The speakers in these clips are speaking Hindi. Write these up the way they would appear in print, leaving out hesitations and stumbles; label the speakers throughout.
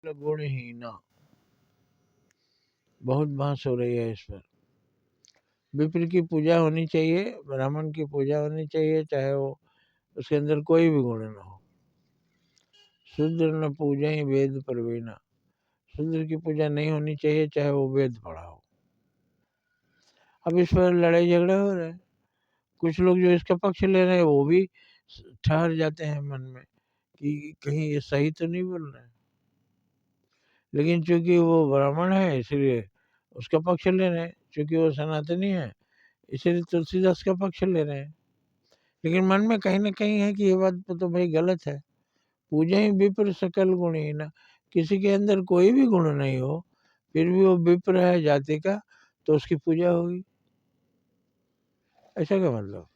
Speaker 1: विप्र गुणहीना। बहुत बहस हो रही है इस पर। विप्र की पूजा होनी चाहिए, ब्राह्मण की पूजा होनी चाहिए, चाहे वो उसके अंदर कोई भी गुण न हो। शूद्र न पूजा ही वेद प्रवीणा। शूद्र की पूजा नहीं होनी चाहिए, चाहे वो वेद पढ़ा हो। अब इस पर लड़ाई झगड़े हो रहे हैं। कुछ लोग जो इसका पक्ष ले रहे हैं वो भी ठहर जाते हैं मन में कि कहीं ये सही तो नहीं बोल रहे हैं, लेकिन चूंकि वो ब्राह्मण है इसलिए उसका पक्ष ले रहे हैं, चूंकि वो सनातनी है इसलिए तुलसीदास का पक्ष ले रहे हैं। लेकिन मन में कहीं ना कहीं है कि ये बात तो भाई गलत है। पूजा ही विप्र सकल गुणहीना। किसी के अंदर कोई भी गुण नहीं हो फिर भी वो विप्र है जाति का तो उसकी पूजा होगी, ऐसा क्या मतलब?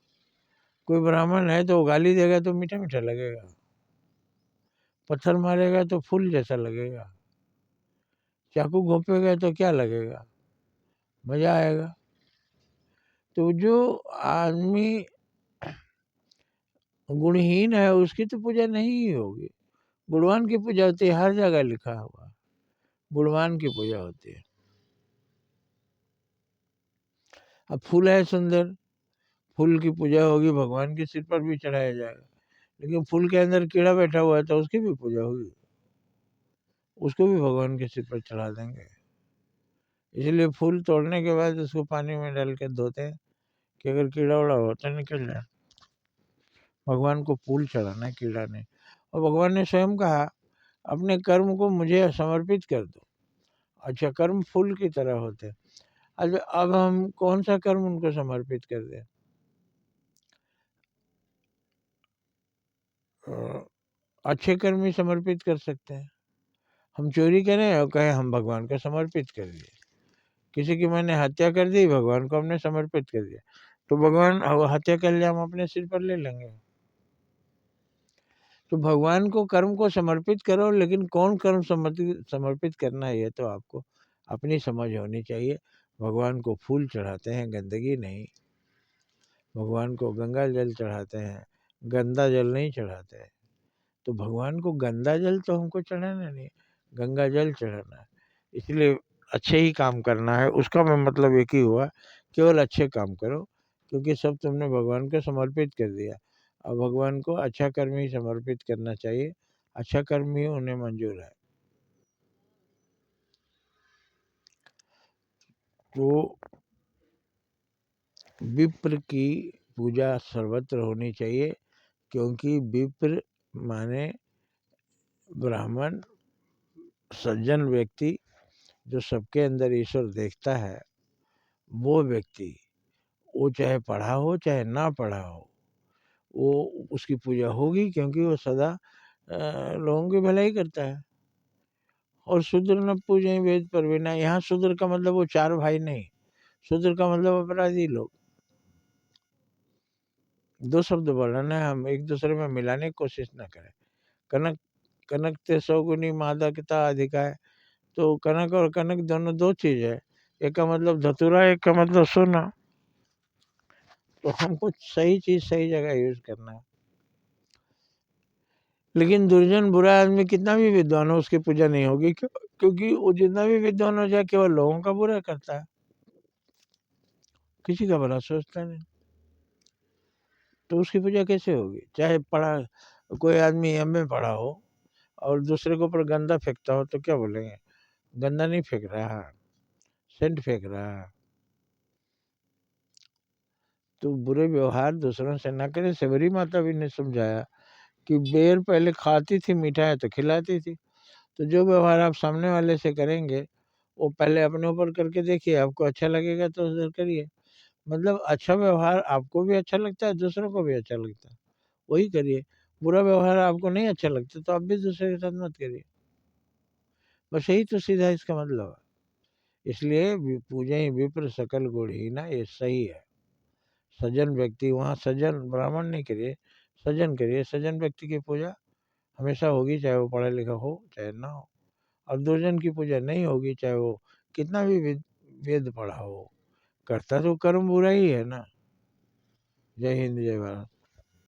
Speaker 1: कोई ब्राह्मण है तो वो गाली देगा तो मीठा मीठा लगेगा, पत्थर मारेगा तो फूल जैसा लगेगा, चाकू घोंपेगा तो क्या लगेगा, मजा आएगा। तो जो आदमी गुणहीन है उसकी तो पूजा नहीं ही होगी। गुणवान की पूजा होती है, हर जगह लिखा हुआ गुणवान की पूजा होती है। अब फूल है सुंदर, फूल की पूजा होगी, भगवान के सिर पर भी चढ़ाया जाएगा, लेकिन फूल के अंदर कीड़ा बैठा हुआ है तो उसकी भी पूजा होगी, उसको भी भगवान के सिर पर चढ़ा देंगे। इसलिए फूल तोड़ने के बाद उसको पानी में डाल के धोते हैं कि अगर कीड़ा उड़ा हो तो निकल जाए। भगवान को फूल चढ़ाना है, कीड़ा नहीं। और भगवान ने स्वयं कहा अपने कर्म को मुझे समर्पित कर दो। अच्छा, कर्म फूल की तरह होते हैं। अब हम कौन सा कर्म उनको समर्पित कर दें? अच्छे कर्म ही समर्पित कर सकते हैं। हम चोरी करें और कहें हम भगवान को समर्पित कर दिए। किसी की मैंने हत्या कर दी, भगवान को हमने समर्पित कर दिया, तो भगवान हत्या कर लिया हम अपने सिर पर ले लेंगे। तो भगवान को कर्म को समर्पित करो, लेकिन कौन कर्म समर्पित करना है ये तो आपको अपनी समझ होनी चाहिए। भगवान को फूल चढ़ाते हैं, गंदगी नहीं। भगवान को गंगा जल चढ़ाते हैं, गंदा जल नहीं चढ़ाते हैं। तो भगवान को गंदा जल तो हमको चढ़ाना नहीं, गंगा जल चढ़ाना है। इसलिए अच्छे ही काम करना है। उसका मैं मतलब एक ही हुआ, केवल अच्छे काम करो, क्योंकि सब तुमने भगवान को समर्पित कर दिया। और भगवान को अच्छा कर्म ही समर्पित करना चाहिए, अच्छा कर्म ही उन्हें मंजूर है। तो विप्र की पूजा सर्वत्र होनी चाहिए, क्योंकि विप्र माने ब्राह्मण, सज्जन व्यक्ति जो सबके अंदर ईश्वर देखता है, वो व्यक्ति, वो चाहे पढ़ा हो चाहे ना पढ़ा हो, वो उसकी पूजा होगी, क्योंकि वो सदा लोगों की भलाई करता है। और शूद्र न पूजें वेद प्रवीणा। यहाँ शूद्र का मतलब वो चार भाई नहीं, शूद्र का मतलब अपराधी लोग। दो शब्द बोलना है, हम एक दूसरे में मिलाने की कोशिश न करें। कनक कनक ते सौगुनी मादकता अधिकाय। तो कनक और कनक दोनों दो चीज है, एक का मतलब धतूरा, एक का मतलब सोना। तो हमको सही चीज सही जगह यूज करना है। लेकिन दुर्जन बुरा आदमी कितना भी विद्वान हो उसकी पूजा नहीं होगी, क्योंकि वो जितना भी विद्वान हो जाए केवल लोगों का बुरा करता है, किसी का भला सोचता नहीं। तो उसकी पूजा कैसे होगी? चाहे पढ़ा, कोई आदमी एमए पढ़ा हो और दूसरे के ऊपर गंदा फेंकता हो तो क्या बोलेंगे? गंदा नहीं फेंक रहा, सेंट फेंक रहा है। तो बुरे व्यवहार दूसरों से ना करे। शबरी माता भी ने समझाया कि बेर पहले खाती थी, मीठा है तो खिलाती थी। तो जो व्यवहार आप सामने वाले से करेंगे वो पहले अपने ऊपर करके देखिए, आपको अच्छा लगेगा तो उधर करिए। मतलब अच्छा व्यवहार आपको भी अच्छा लगता है, दूसरों को भी अच्छा लगता है, वही करिए। बुरा व्यवहार आपको नहीं अच्छा लगता तो आप भी दूसरे के साथ मत करिए। बस यही तो सीधा इसका मतलब है। इसलिए पूजा ही विप्र सकल गुणहीना, ये सही है। सज्जन व्यक्ति, वहाँ सज्जन ब्राह्मण नहीं करिए, सज्जन करिए। सज्जन व्यक्ति की पूजा हमेशा होगी, चाहे वो पढ़ा लिखा हो चाहे ना हो। और दुर्जन की पूजा नहीं होगी, चाहे वो कितना भी वेद पढ़ा हो। करता तो कर्म बुरा ही है ना। जय हिंद, जय भारत।